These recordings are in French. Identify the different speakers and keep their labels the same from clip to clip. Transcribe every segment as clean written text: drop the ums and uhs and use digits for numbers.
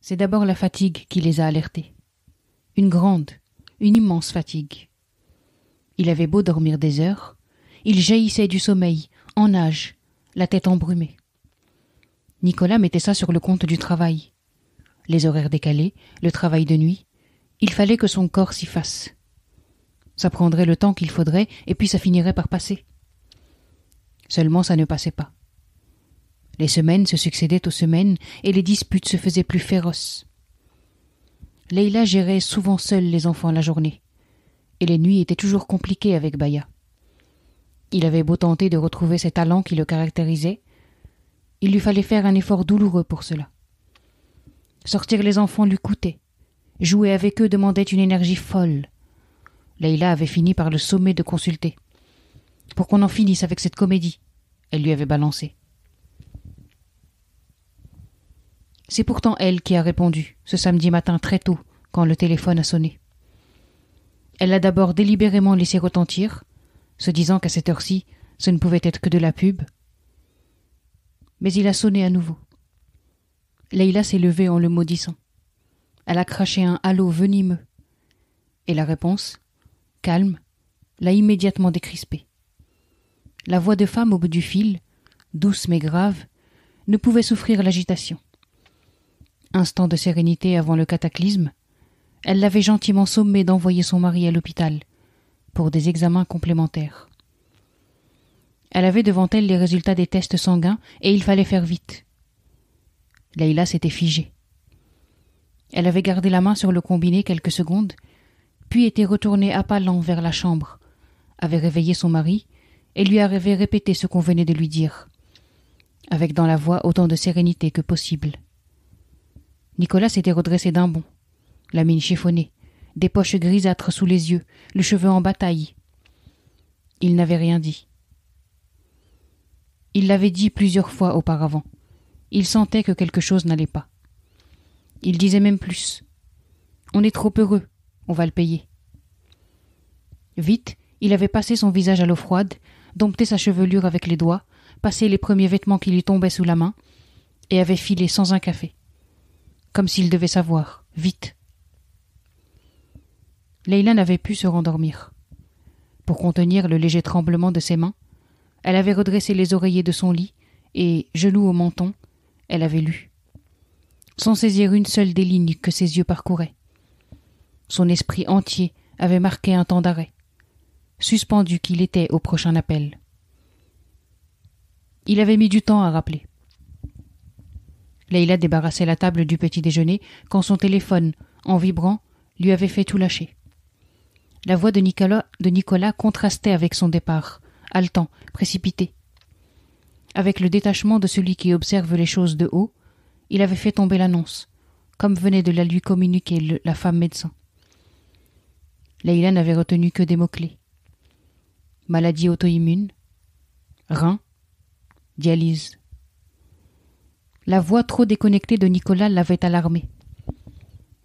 Speaker 1: C'est d'abord la fatigue qui les a alertés. Une grande, une immense fatigue. Il avait beau dormir des heures, il jaillissait du sommeil, en nage, la tête embrumée. Nicolas mettait ça sur le compte du travail. Les horaires décalés, le travail de nuit, il fallait que son corps s'y fasse. Ça prendrait le temps qu'il faudrait, et puis ça finirait par passer. Seulement ça ne passait pas. Les semaines se succédaient aux semaines, et les disputes se faisaient plus féroces. Leïla gérait souvent seule les enfants la journée, et les nuits étaient toujours compliquées avec Baya. Il avait beau tenter de retrouver ses talents qui le caractérisaient, il lui fallait faire un effort douloureux pour cela. Sortir les enfants lui coûtait. Jouer avec eux demandait une énergie folle. Leïla avait fini par le sommer de consulter. Pour qu'on en finisse avec cette comédie, elle lui avait balancé. C'est pourtant elle qui a répondu, ce samedi matin très tôt, quand le téléphone a sonné. Elle l'a d'abord délibérément laissé retentir, se disant qu'à cette heure-ci, ce ne pouvait être que de la pub. Mais il a sonné à nouveau. Leïla s'est levée en le maudissant. Elle a craché un allô venimeux. Et la réponse, calme, l'a immédiatement décrispée. La voix de femme au bout du fil, douce mais grave, ne pouvait souffrir l'agitation. Instant de sérénité avant le cataclysme, elle l'avait gentiment sommé d'envoyer son mari à l'hôpital pour des examens complémentaires. Elle avait devant elle les résultats des tests sanguins et il fallait faire vite. Leïla s'était figée. Elle avait gardé la main sur le combiné quelques secondes, puis était retournée à pas lents vers la chambre, avait réveillé son mari et lui avait répété ce qu'on venait de lui dire, avec dans la voix autant de sérénité que possible. Nicolas s'était redressé d'un bond, la mine chiffonnée, des poches grisâtres sous les yeux, le cheveu en bataille. Il n'avait rien dit. Il l'avait dit plusieurs fois auparavant. Il sentait que quelque chose n'allait pas. Il disait même plus. On est trop heureux, on va le payer. Vite, il avait passé son visage à l'eau froide, dompté sa chevelure avec les doigts, passé les premiers vêtements qui lui tombaient sous la main, et avait filé sans un café. Comme s'il devait savoir, vite. Leïla n'avait pu se rendormir. Pour contenir le léger tremblement de ses mains, elle avait redressé les oreillers de son lit et, genoux au menton, elle avait lu. Sans saisir une seule des lignes que ses yeux parcouraient. Son esprit entier avait marqué un temps d'arrêt, suspendu qu'il était au prochain appel. Il avait mis du temps à rappeler. Leïla débarrassait la table du petit déjeuner quand son téléphone, en vibrant, lui avait fait tout lâcher. La voix de Nicolas contrastait avec son départ, haletant, précipité. Avec le détachement de celui qui observe les choses de haut, il avait fait tomber l'annonce, comme venait de la lui communiquer la femme médecin. Leïla n'avait retenu que des mots-clés. Maladie auto-immune, rein, dialyse. La voix trop déconnectée de Nicolas l'avait alarmée.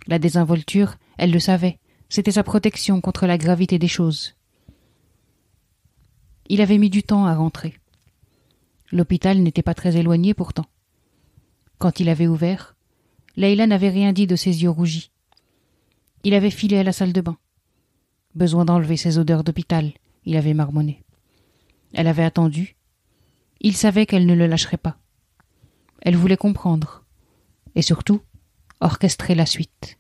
Speaker 1: La désinvolture, elle le savait, c'était sa protection contre la gravité des choses. Il avait mis du temps à rentrer. L'hôpital n'était pas très éloigné pourtant. Quand il avait ouvert, Leïla n'avait rien dit de ses yeux rougis. Il avait filé à la salle de bain. Besoin d'enlever ses odeurs d'hôpital, il avait marmonné. Elle avait attendu. Il savait qu'elle ne le lâcherait pas. Elle voulait comprendre. Et surtout, orchestrer la suite.